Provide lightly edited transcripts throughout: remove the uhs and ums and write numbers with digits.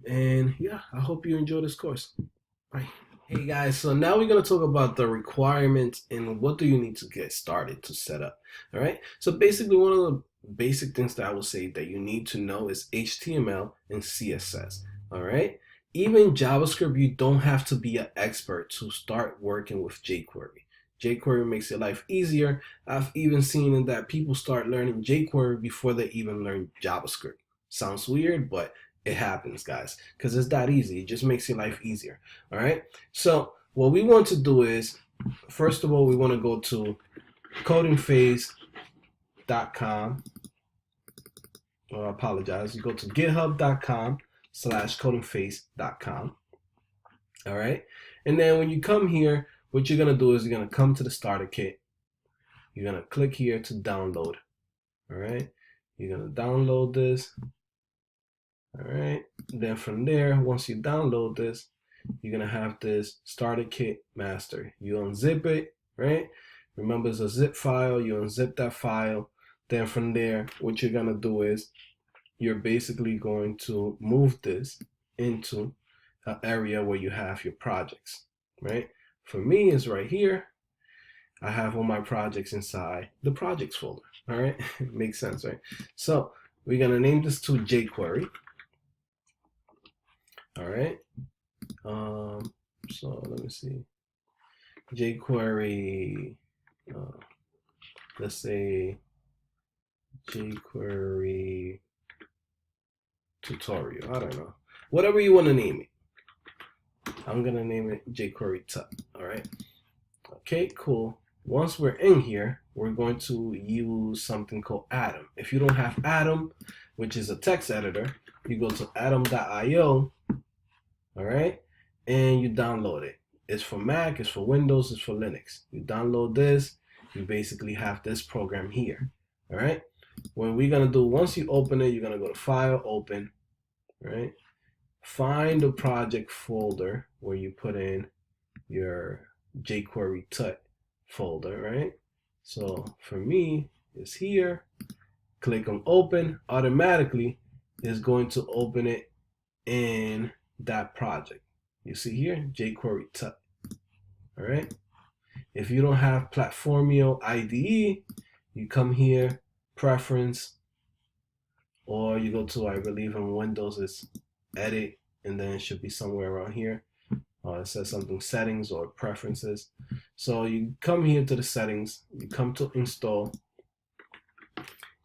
And yeah, I hope you enjoy this course. Bye. Hey guys, so now we're going to talk about the requirements and what do you need to get started to set up. All right. So basically, one of the basic things that I will say that you need to know is HTML and CSS. All right. Even JavaScript, you don't have to be an expert to start working with jQuery. jQuery makes your life easier. I've even seen that people start learning jQuery before they even learn JavaScript. Sounds weird, but it happens, guys, because it's that easy. It just makes your life easier. All right. So what we want to do is, first of all, we want to go to CodingPhase.com. Or I apologize. You go to github.com/codingphase.com. All right. And then when you come here, what you're going to do is you're going to come to the starter kit. You're going to click here to download. All right. You're going to download this. All right. Then from there, once you download this, you're going to have this starter kit master. You unzip it, right? Remember, it's a zip file. You unzip that file. Then from there, what you're going to do is you're basically going to move this into an area where you have your projects, right? For me, it's right here. I have all my projects inside the projects folder. All right. Makes sense, right? So we're going to name this to jQuery. All right. So let me see. jQuery, let's say jQuery tutorial. I don't know. Whatever you want to name it. I'm going to name it jQuery tut. All right. Okay, cool. Once we're in here, we're going to use something called Atom. If you don't have Atom, which is a text editor, you go to atom.io. All right, and you download it. It's for Mac, it's for Windows, it's for Linux. You download this, you basically have this program here. All right, what we're gonna do, once you open it, you're gonna go to File, Open. All right, find the project folder where you put in your jQuery tut folder. Right, so for me, it's here. Click on Open. Automatically, it's going to open it in that project. You see here, jQuery tut. All right. If you don't have Platformio IDE, you come here, Preference, or you go to, I believe in Windows, it's Edit, and then it should be somewhere around here. It says something Settings or Preferences. So you come here to the Settings, you come to Install,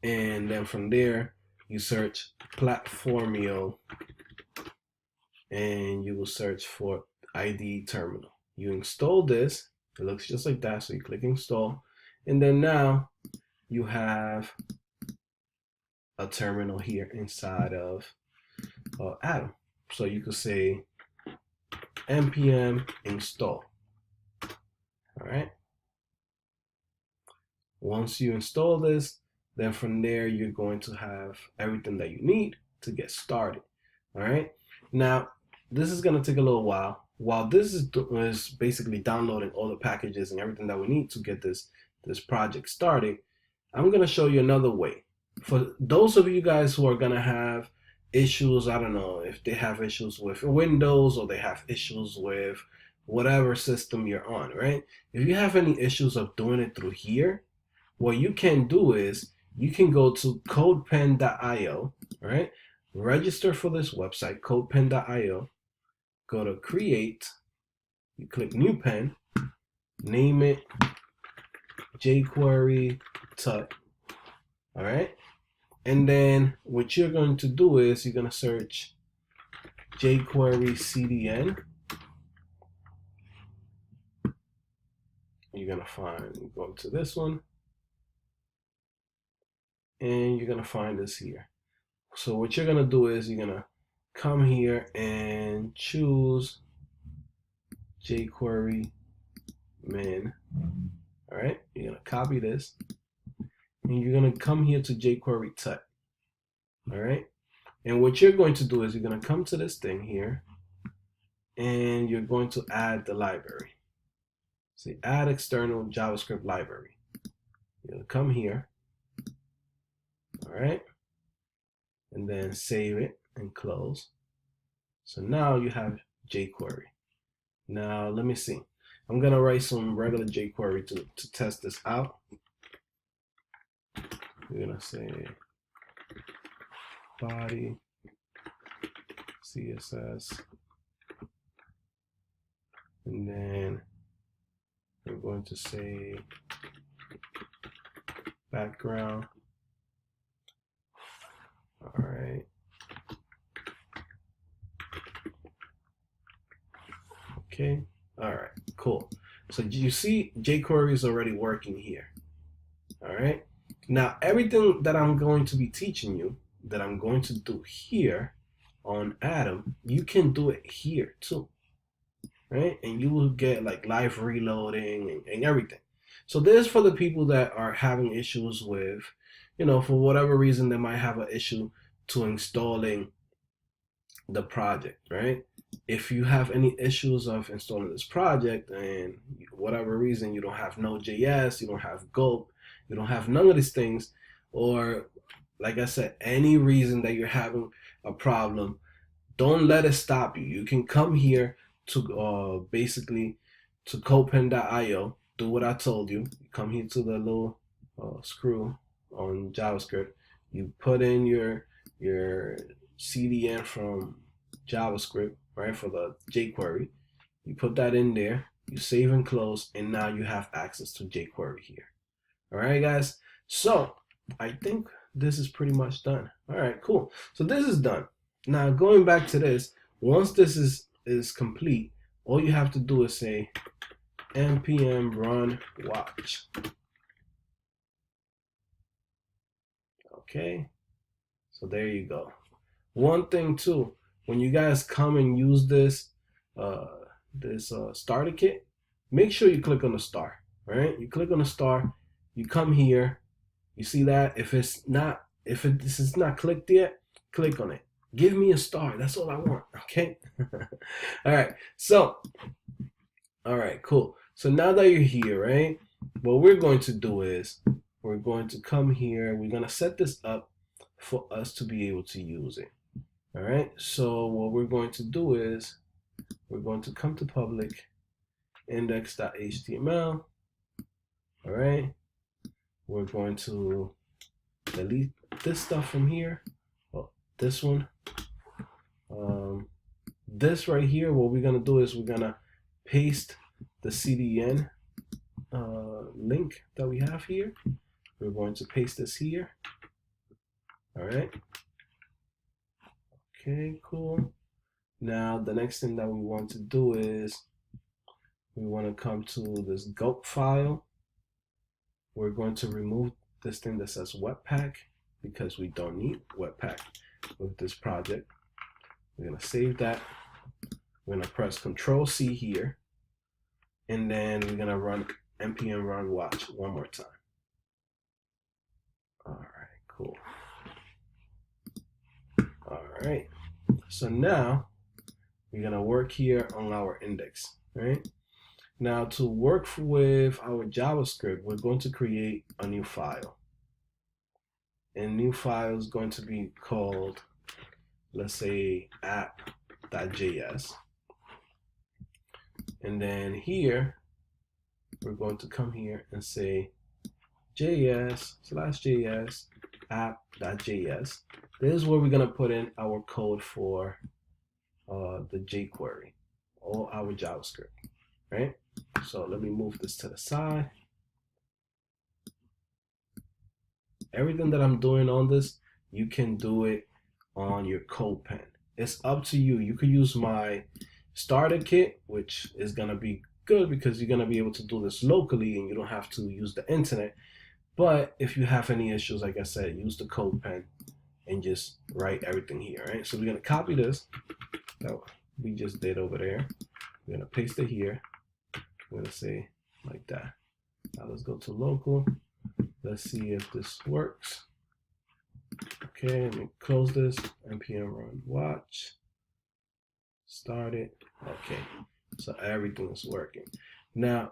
and then from there, you search Platformio, and you will search for IDE terminal. You install this, it looks just like that, so you click install, and then now you have a terminal here inside of Atom. So you could say npm install. All right. Once you install this, then from there you're going to have everything that you need to get started. All right. Now, this is going to take a little while. While this is basically downloading all the packages and everything that we need to get this project started, I'm going to show you another way. For those of you guys who are going to have issues, I don't know if they have issues with Windows or they have issues with whatever system you're on, right? If you have any issues of doing it through here, what you can do is you can go to codepen.io, right? Register for this website, codepen.io. Go to create, you click new pen, name it jQuery tut. All right. And then what you're going to do is you're going to search jQuery CDN. You're going to find, go to this one, and you're going to find this here. So what you're going to do is you're going to come here and choose jQuery min. All right, you're going to copy this, and you're going to come here to jQuery tut. All right, and what you're going to do is you're going to come to this thing here, and you're going to add the library. Say add external JavaScript library. You're going to come here, All right, and then save it and close. So now you have jQuery. Now let me see. I'm gonna write some regular jQuery to test this out. We're gonna say body CSS, and then we're going to say background. All right. Okay. All right. Cool. So you see jQuery is already working here. All right. Now everything that I'm going to be teaching you, that I'm going to do here on Atom, you can do it here too. Right? And you will get like live reloading and everything. So this is for the people that are having issues with, you know, for whatever reason, they might have an issue to installing the project, right? If you have any issues of installing this project and whatever reason you don't have Node.js, you don't have Gulp, you don't have none of these things, or like I said, any reason that you're having a problem, don't let it stop you. You can come here to basically to codepen.io, do what I told you. You come here to the little screw on JavaScript. You put in your CDN from JavaScript, right, for the jQuery. You put that in there, you save and close, and now you have access to jQuery here. All right, guys. So I think this is pretty much done. All right, cool. So this is done. Now going back to this, once this is complete, all you have to do is say npm run watch. Okay, so there you go. One thing too, when you guys come and use this starter kit, make sure you click on the star. Right? You click on the star, you come here, you see that if this is not clicked yet, click on it. Give me a star. That's all I want. Okay. All right. So, all right, cool. So now that you're here, right, what we're going to do is we're going to come here. We're going to set this up for us to be able to use it. All right. So what we're going to do is we're going to come to public index.html. All right. We're going to delete this stuff from here. Oh, this one. This right here, what we're gonna do is we're gonna paste the CDN link that we have here. We're going to paste this here. All right. Okay, cool. Now the next thing that we want to do is we want to come to this gulp file. We're going to remove this thing that says Webpack because we don't need Webpack with this project. We're gonna save that. We're gonna press Control-C here, and then we're gonna run npm run watch one more time. All right, cool. All right, so now we're gonna work here on our index, right? Now to work with our JavaScript, we're going to create a new file. And new file is going to be called, let's say, app.js. And then here, we're going to come here and say js/js app.js. This is where we're going to put in our code for the jQuery or our JavaScript, right? So let me move this to the side. Everything that I'm doing on this, you can do it on your CodePen. It's up to you. You could use my starter kit, which is gonna be good because you're gonna be able to do this locally and you don't have to use the internet. But if you have any issues, like I said, use the CodePen and just write everything here, right? So we're gonna copy this that we just did over there. We're gonna paste it here. We're gonna say like that. Now let's go to local. Let's see if this works. Okay, let me close this. npm run watch. Start it. Okay, so everything is working. Now,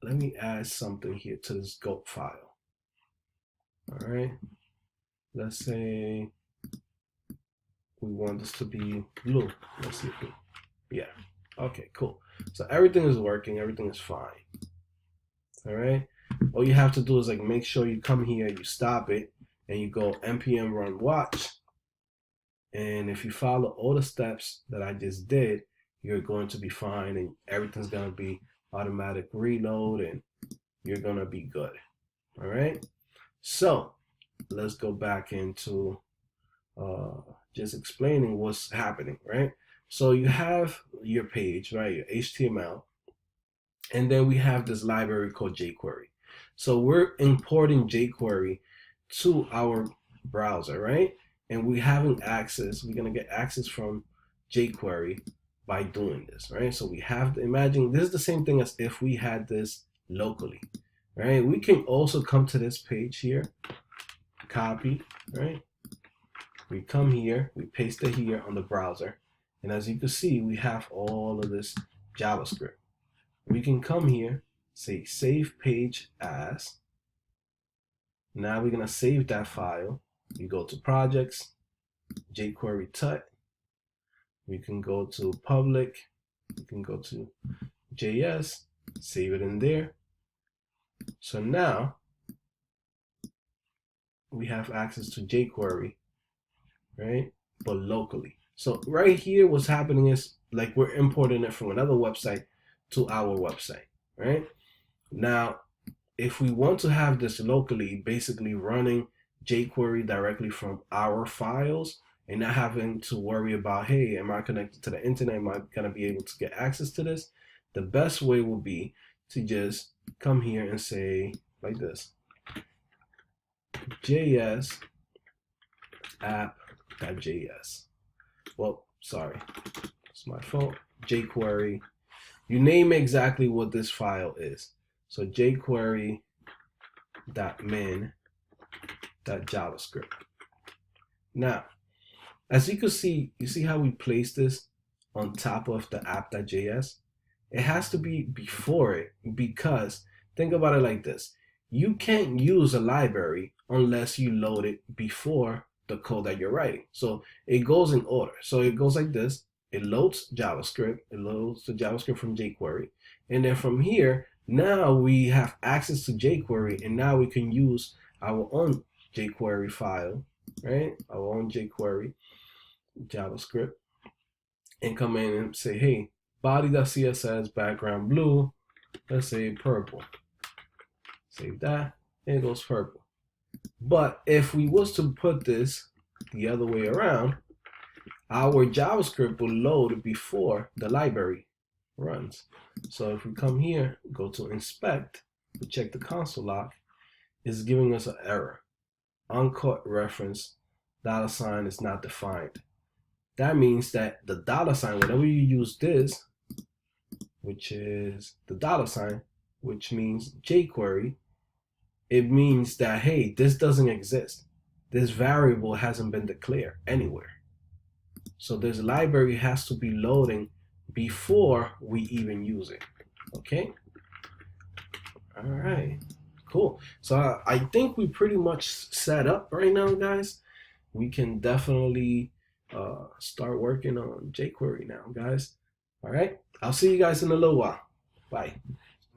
let me add something here to this gulp file. All right. let's say we want this to be blue. Let's see if we, yeah. Okay, cool. So everything is working, everything is fine. All right. All you have to do is like make sure you come here, you stop it, and you go npm run watch. And if you follow all the steps that I just did, you're going to be fine, and everything's gonna be automatic reload, and you're gonna be good. All right. So let's go back into just explaining what's happening, right? So you have your page, right? Your HTML, and then we have this library called Jquery. So we're importing Jquery to our browser, right? And we having access, we're gonna get access from Jquery by doing this, right? So we have to imagine this is the same thing as if we had this locally, right? We can also come to this page here, copy, right? We come here, we paste it here on the browser, and as you can see, we have all of this JavaScript. We can come here, say save page as. Now we're gonna save that file. You go to projects, Jquery tut. We can go to public. We can go to JS, save it in there. So now we have access to Jquery, right? But locally. So right here, what's happening is like we're importing it from another website to our website, right? Now, if we want to have this locally, basically running Jquery directly from our files and not having to worry about, hey, am I connected to the internet? Am I going to be able to get access to this? The best way will be to just come here and say like this, JS app.js. Well, sorry, it's my fault. Jquery. You name exactly what this file is. So jquery.min.javascript. Now, as you can see, you see how we place this on top of the app.js? It has to be before it, because think about it like this. You can't use a library unless you load it before the code that you're writing. So it goes in order. So it goes like this. It loads JavaScript. It loads the JavaScript from Jquery. And then from here, now we have access to Jquery, and now we can use our own Jquery file, right? Our own Jquery JavaScript, and come in and say, hey, body.css background blue, let's say purple. Save that, and it goes purple. But if we was to put this the other way around, our JavaScript will load before the library runs. So if we come here, go to inspect, we check the console log, it's giving us an error. Uncaught reference $ is not defined. That means that the $, whenever you use this, which is the $, which means Jquery, it means that, hey, this doesn't exist. This variable hasn't been declared anywhere. So this library has to be loading before we even use it. Okay? All right, cool. So I think we pretty much set up right now, guys. We can definitely start working on Jquery now, guys. All right, I'll see you guys in a little while. Bye.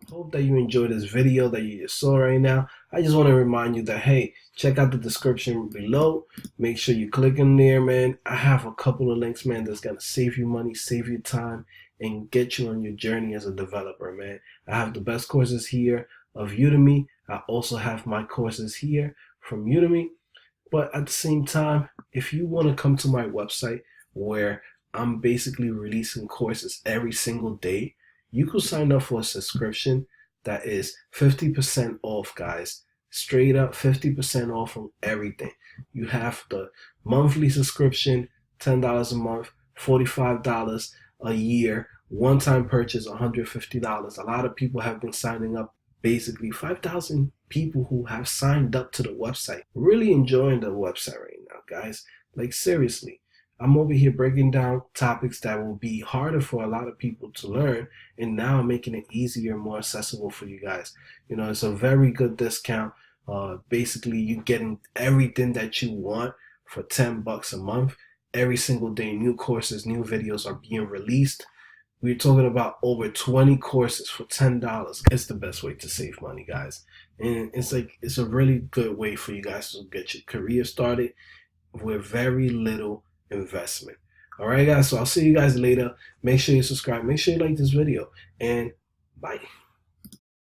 Hope that you enjoyed this video that you just saw right now. I just want to remind you that, hey, check out the description below. Make sure you click in there, man. I have a couple of links, man, that's going to save you money, save you time, and get you on your journey as a developer, man. I have the best courses here of Udemy. I also have my courses here from Udemy. But at the same time, if you want to come to my website where I'm basically releasing courses every single day, you could sign up for a subscription that is 50% off, guys. Straight up 50% off from everything. You have the monthly subscription, $10 a month, $45 a year, one-time purchase, $150. A lot of people have been signing up. Basically 5,000 people who have signed up to the website. Really enjoying the website right now, guys. Like, seriously. I'm over here breaking down topics that will be harder for a lot of people to learn, and now I'm making it easier and more accessible for you guys. You know, it's a very good discount Basically, you're getting everything that you want for $10 a month. Every single day, new courses, new videos are being released. We're talking about over 20 courses for $10. It's the best way to save money, guys. And it's a really good way for you guys to get your career started with very little investment. All right, guys. So I'll see you guys later. Make sure you subscribe. Make sure you like this video. And bye.